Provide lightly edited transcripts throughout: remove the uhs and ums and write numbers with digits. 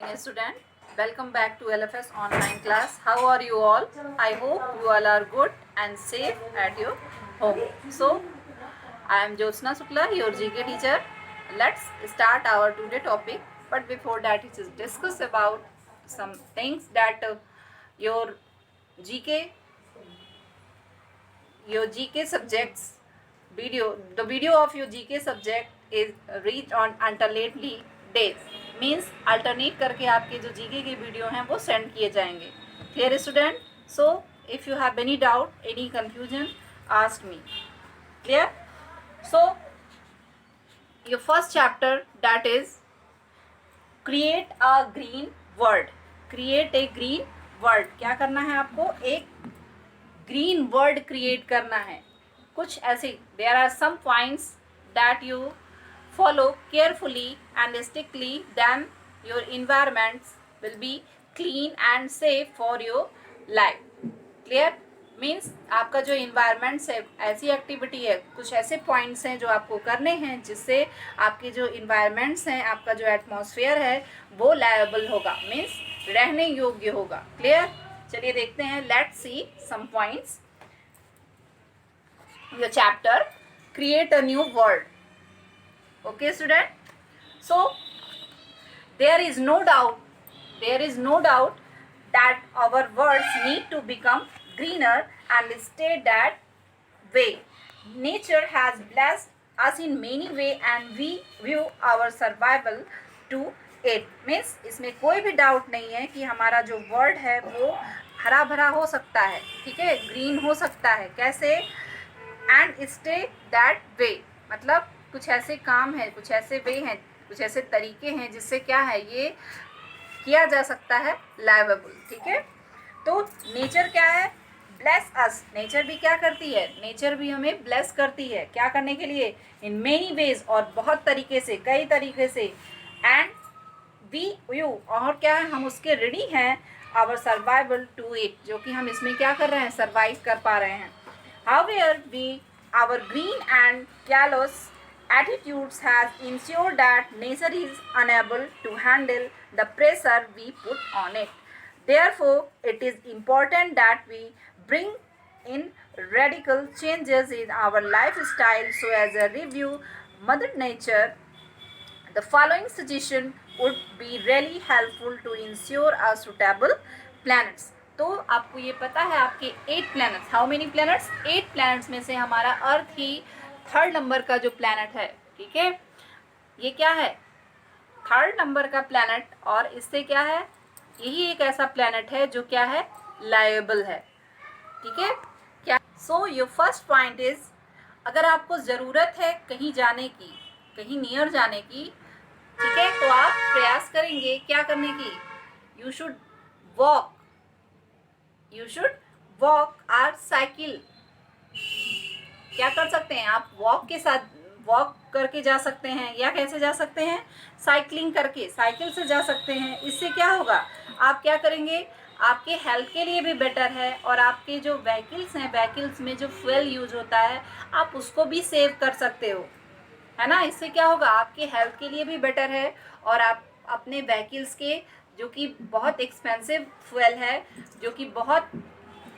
Dear student, welcome back to LFS online class. How are you all? I hope you all are good and safe at your home. So, I am Jyotsna Sukla, your GK teacher. Let's start our today topic. But before that, it is discuss about some things that your GK subjects the video of your GK subject is reached on alternately days. Means alternate करके आपके जो GK के video हैं वो send किए जाएंगे. Clear student? So if you have any doubt, any confusion, ask me. Clear? So your first chapter that is create a green word. Create a green word. क्या करना है आपको? एक ग्रीन वर्ड क्रिएट करना है. कुछ ऐसे there are some points that you follow carefully and strictly, then your environments will be clean and safe for your life. Clear? Means आपका जो इन्वायरमेंट्स है, ऐसी एक्टिविटी है, कुछ ऐसे पॉइंट्स हैं जो आपको करने हैं जिससे आपके जो इन्वायरमेंट्स हैं, आपका जो एटमॉस्फेयर है वो लायबल होगा, मीन्स रहने योग्य होगा. क्लियर? चलिए देखते हैं. Let's see some points. Your chapter create a new word. Okay student, so there is no doubt that our words need to become greener and stay that way. Nature has blessed us in many ways and we view our survival to it. Means इसमें कोई भी doubt नहीं है कि हमारा जो word है वो हरा भरा हो सकता है, ठीक है, ग्रीन हो सकता है. कैसे? एंड स्टे दैट वे, मतलब कुछ ऐसे काम है, कुछ ऐसे वे हैं, कुछ ऐसे तरीके हैं जिससे क्या है, ये किया जा सकता है लाइवेबल. ठीक है? तो नेचर क्या है? Bless us. नेचर भी क्या करती है? नेचर भी हमें ब्लेस करती है. क्या करने के लिए? इन मेनी वेज, और बहुत तरीके से, कई तरीके से. एंड वी यू, और क्या है, हम उसके रेडी हैं. आवर सर्वाइवल टू इट, जो कि हम इसमें क्या कर रहे हैं, सर्वाइव कर पा रहे हैं. However we our green and callous attitudes has ensured that nature is unable to handle the pressure we put on it. Therefore, it is important that we bring in radical changes in our lifestyle so as a review Mother Nature. The following suggestion would be really helpful to ensure a suitable planets. तो आपको ये पता है आपके 8 planets. How many planets? 8 planets में से हमारा अर्थ ही 3rd number का जो प्लैनेट है. ठीक है? ये क्या है? 3rd नंबर का प्लैनेट. और इससे क्या है, यही एक ऐसा प्लैनेट है जो क्या है, लायबल है. ठीक है? क्या? So your first point is, अगर आपको ज़रूरत है कहीं जाने की, कहीं नियर जाने की, ठीक है, तो आप प्रयास करेंगे क्या करने की? यू शुड वॉक और साइकिल. क्या कर सकते हैं आप? वॉक करके जा सकते हैं, या कैसे जा सकते हैं? साइकिलिंग करके, साइकिल से जा सकते हैं. इससे क्या होगा, आप क्या करेंगे, आपके हेल्थ के लिए भी बेटर है, और आपके जो व्हीकल्स हैं, व्हीकल्स में जो फ्यूल यूज होता है, आप उसको भी सेव कर सकते हो, है ना. इससे क्या होगा, आपके हेल्थ के लिए भी बेटर है, और आप अपने व्हीकल्स के, जो कि बहुत एक्सपेंसिव फ्यूल है, जो कि बहुत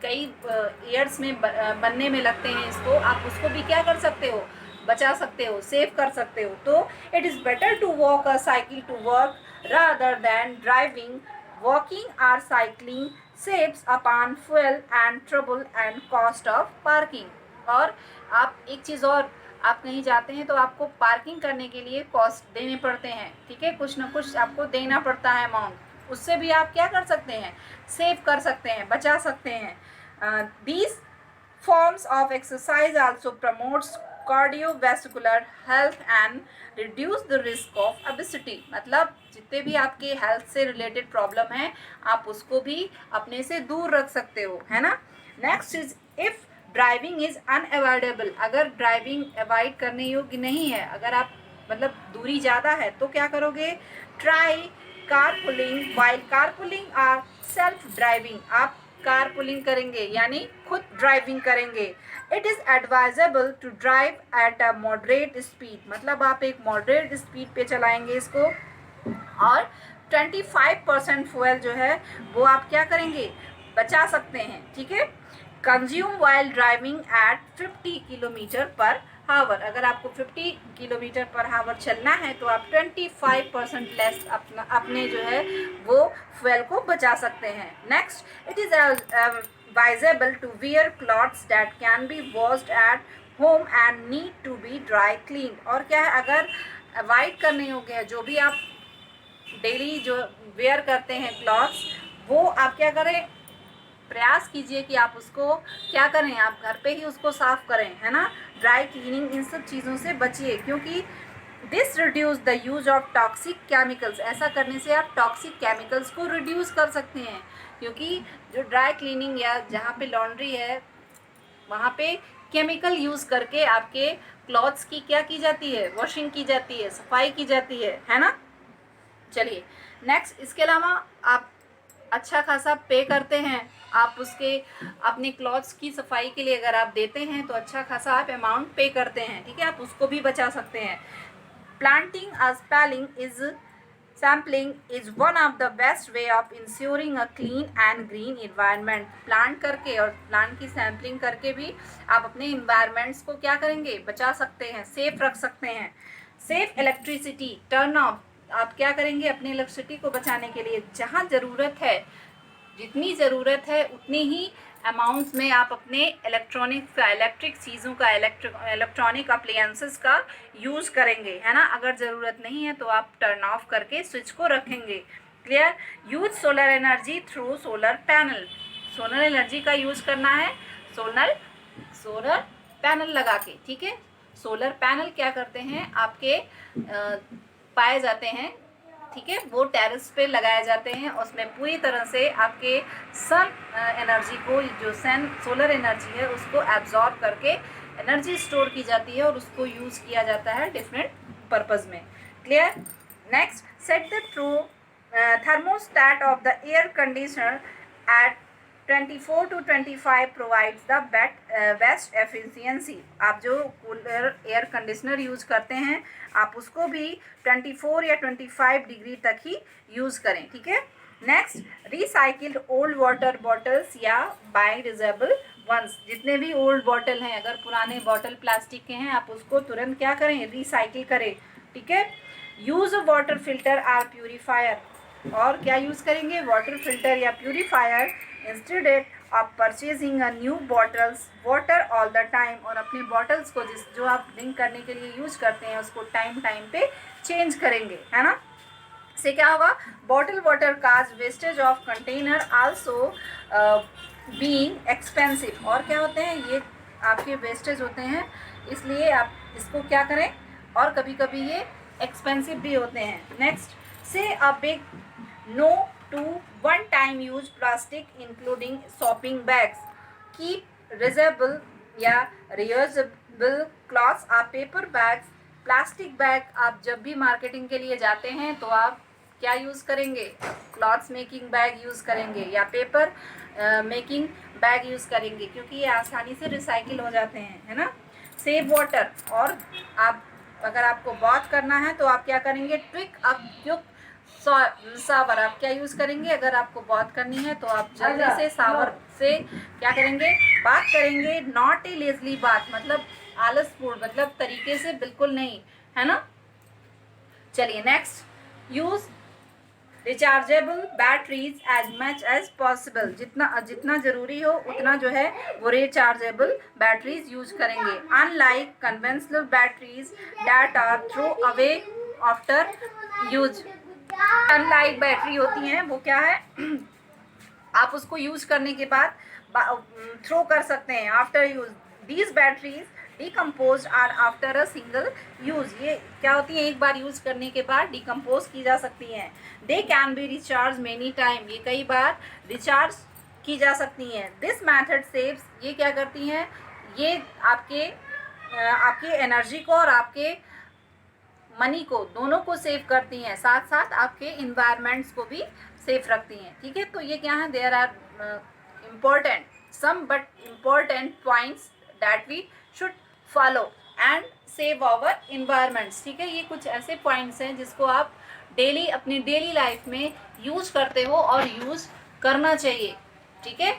कई ईयर्स में बनने में लगते हैं, इसको आप उसको भी क्या कर सकते हो, बचा सकते हो, सेव कर सकते हो. तो it is better to walk a cycle to work rather than driving. Walking और cycling saves upon fuel and trouble and cost of parking. और आप एक चीज़ और, आप कहीं जाते हैं तो आपको पार्किंग करने के लिए कॉस्ट देने पड़ते हैं. ठीक है? कुछ ना कुछ आपको देना पड़ता है अमाउंट. उससे भी आप क्या कर सकते हैं, सेव कर सकते हैं, बचा सकते हैं. These forms of exercise also promotes cardiovascular health and reduce the risk of obesity. मतलब जितने भी आपके हेल्थ से रिलेटेड प्रॉब्लम है, आप उसको भी अपने से दूर रख सकते हो, है ना. Next is, if driving is unavoidable. अगर ड्राइविंग अवॉइड करने योग्य नहीं है, अगर आप मतलब दूरी ज़्यादा है, तो क्या करोगे? Try carpooling. वाइल कारपूलिंग और सेल्फ ड्राइविंग, आप कारपूलिंग करेंगे यानी खुद ड्राइविंग करेंगे. It is advisable to drive at a moderate speed. मतलब आप एक मॉडरेट स्पीड पे चलाएंगे इसको, और 25% फ्यूल जो है वो आप क्या करेंगे, बचा सकते हैं, ठीक है। Consume while driving eight 50 kilometre पर हावर, अगर आपको 50 किलोमीटर पर हावर चलना है तो आप 25% लेस अपने जो है वो फ्यूल को बचा सकते हैं। Next, it is advisable to wear clothes that can be washed at home and need to be dry cleaned। और क्या है, अगर अवॉइड करने योग्य है जो भी आप डेली जो वेयर करते हैं क्लॉथ्स, वो आप क्या करें, प्रयास कीजिए कि आप उसको क्या करें, आप घर पे ही उसको साफ करें, है ना। ड्राई क्लीनिंग, इन सब चीज़ों से बचिए, क्योंकि this reduce the use of toxic chemicals, ऐसा करने से आप टॉक्सिक केमिकल्स को रिड्यूस कर सकते हैं। क्योंकि जो ड्राई क्लीनिंग या जहाँ पे लॉन्ड्री है वहाँ पे केमिकल यूज़ करके आपके क्लॉथ्स की क्या की जाती है, वॉशिंग की जाती है, सफाई की जाती है ना। चलिए नेक्स्ट, इसके अलावा आप अच्छा खासा पे करते हैं, आप उसके अपने क्लॉथ्स की सफाई के लिए अगर आप देते हैं तो अच्छा खासा आप अमाउंट पे करते हैं, ठीक है, आप उसको भी बचा सकते हैं। Planting sampling is one of the best way of ensuring a clean and green environment। Plant करके और प्लांट की सैम्पलिंग करके भी आप अपने इन्वायरमेंट्स को क्या करेंगे, बचा सकते हैं, सेफ रख सकते हैं। सेफ इलेक्ट्रिसिटी टर्न ऑफ, आप क्या करेंगे अपनी इलेक्ट्रिसिटी को बचाने के लिए, जहाँ ज़रूरत है, जितनी ज़रूरत है उतनी ही अमाउंट्स में आप अपने इलेक्ट्रिक चीज़ों का, इलेक्ट्रॉनिक अप्लायंसेस का यूज़ करेंगे, है ना। अगर ज़रूरत नहीं है तो आप टर्न ऑफ करके स्विच को रखेंगे। Clear. Use solar energy through solar panel, solar energy का यूज़ करना है सोलर पैनल लगा के, ठीक है। सोलर पैनल क्या करते हैं, आपके पाए जाते हैं, ठीक है, वो टेरेस पे लगाए जाते हैं, उसमें पूरी तरह से आपके सन एनर्जी को, जो सोलर एनर्जी है उसको एब्जॉर्ब करके एनर्जी स्टोर की जाती है और उसको यूज़ किया जाता है डिफरेंट पर्पज़ में। Clear. Next, set the true thermostat of the air conditioner at 24 to 25 provides the best efficiency। आप जो कूलर एयर कंडीशनर यूज़ करते हैं आप उसको भी 24 या 25 डिग्री तक ही यूज़ करें, ठीक है। Next, recycled old water bottles या बायोडिग्रेडेबल वंस, जितने भी ओल्ड बॉटल हैं, अगर पुराने बॉटल प्लास्टिक के हैं आप उसको तुरंत क्या करें, रिसाइकिल करें, ठीक है। Use water filter or purifier, और क्या यूज़ करेंगे, वाटर फिल्टर या purifier instead of purchasing a new bottles water all the time. और अपने बॉटल्स को जो आप ड्रिंक करने के लिए यूज़ करते हैं उसको टाइम पे चेंज करेंगे, है ना। से क्या होगा, bottle water cause wastage of container also being expensive. और क्या होते हैं, ये आपके वेस्टेज होते हैं, इसलिए आप इसको क्या करें, और कभी कभी ये एक्सपेंसिव भी होते हैं। Next, say a big no to one time use plastic including shopping bags, keep reusable या रियूजेबल क्लॉथ्स और पेपर बैग्स। प्लास्टिक बैग आप जब भी मार्केटिंग के लिए जाते हैं तो आप क्या यूज़ करेंगे, क्लॉथ्स मेकिंग बैग यूज़ करेंगे या पेपर मेकिंग बैग यूज़ करेंगे, क्योंकि ये आसानी से रिसाइकिल हो जाते हैं, है ना। सेव वाटर, और आप अगर आपको बाथ करना है तो आप क्या करेंगे, ट्विक अप सावर, आप क्या यूज़ करेंगे, अगर आपको बात करनी है तो आप जल्दी से सावर से क्या करेंगे, बात करेंगे। नॉट ए लेजली बात, मतलब आलसपूर्ण, मतलब तरीके से बिल्कुल नहीं, है ना। चलिए next, use rechargeable batteries as much as possible, जितना ज़रूरी हो उतना जो है वो रिचार्जेबल बैटरीज यूज करेंगे। Unlike conventional batteries that are throw away after use. Unlike battery होती हैं वो क्या है, आप उसको यूज करने के बाद थ्रो कर सकते हैं after use. These batteries decompose are after a single use, ये क्या होती है, एक बार यूज करने के बाद डिकम्पोज की जा सकती हैं। They can be recharge many time, ये कई बार रिचार्ज की जा सकती हैं। दिस मैथड सेव्स, ये क्या करती हैं, ये आपके एनर्जी को और आपके मनी को दोनों को सेव करती हैं, साथ साथ आपके इन्वायरमेंट्स को भी सेफ रखती हैं, ठीक है। तो ये क्या है, there are important some but important points that we should follow and save our environments, ठीक है। ये कुछ ऐसे पॉइंट्स हैं जिसको आप डेली अपनी डेली लाइफ में यूज करते हो और यूज करना चाहिए, ठीक है।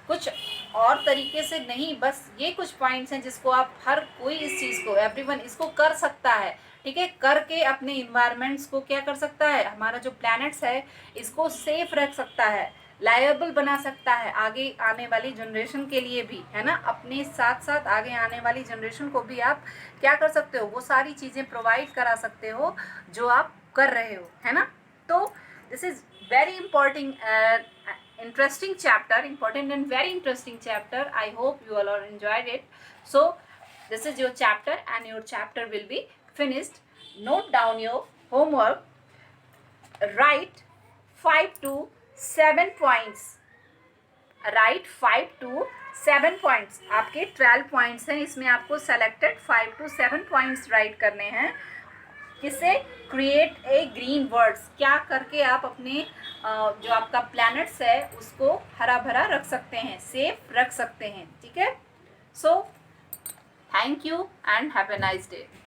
कुछ और तरीके से नहीं, बस ये कुछ पॉइंट्स हैं जिसको आप हर कोई इस चीज़ को, एवरीवन इसको कर सकता है, ठीक है। करके अपने इन्वायरमेंट्स को क्या कर सकता है, हमारा जो प्लैनेट्स है इसको सेफ रख सकता है, लायबल बना सकता है आगे आने वाली जनरेशन के लिए भी, है ना। अपने साथ साथ आगे आने वाली जनरेशन को भी आप क्या कर सकते हो, वो सारी चीज़ें प्रोवाइड करा सकते हो जो आप कर रहे हो, है ना। तो this is very important interesting chapter, important and very interesting chapter. I hope you all are enjoyed it. So this is your chapter and your chapter will be finished. Note down your homework. Write 5 to 7 points. Write 5 to 7 points. आपके 12 points हैं, इसमें आपको selected 5 to 7 points write करने हैं। किससे, create a green words, क्या करके आप अपने जो आपका प्लैनेट्स है उसको हरा भरा रख सकते हैं, सेफ रख सकते हैं, ठीक है। So thank you and have a nice day.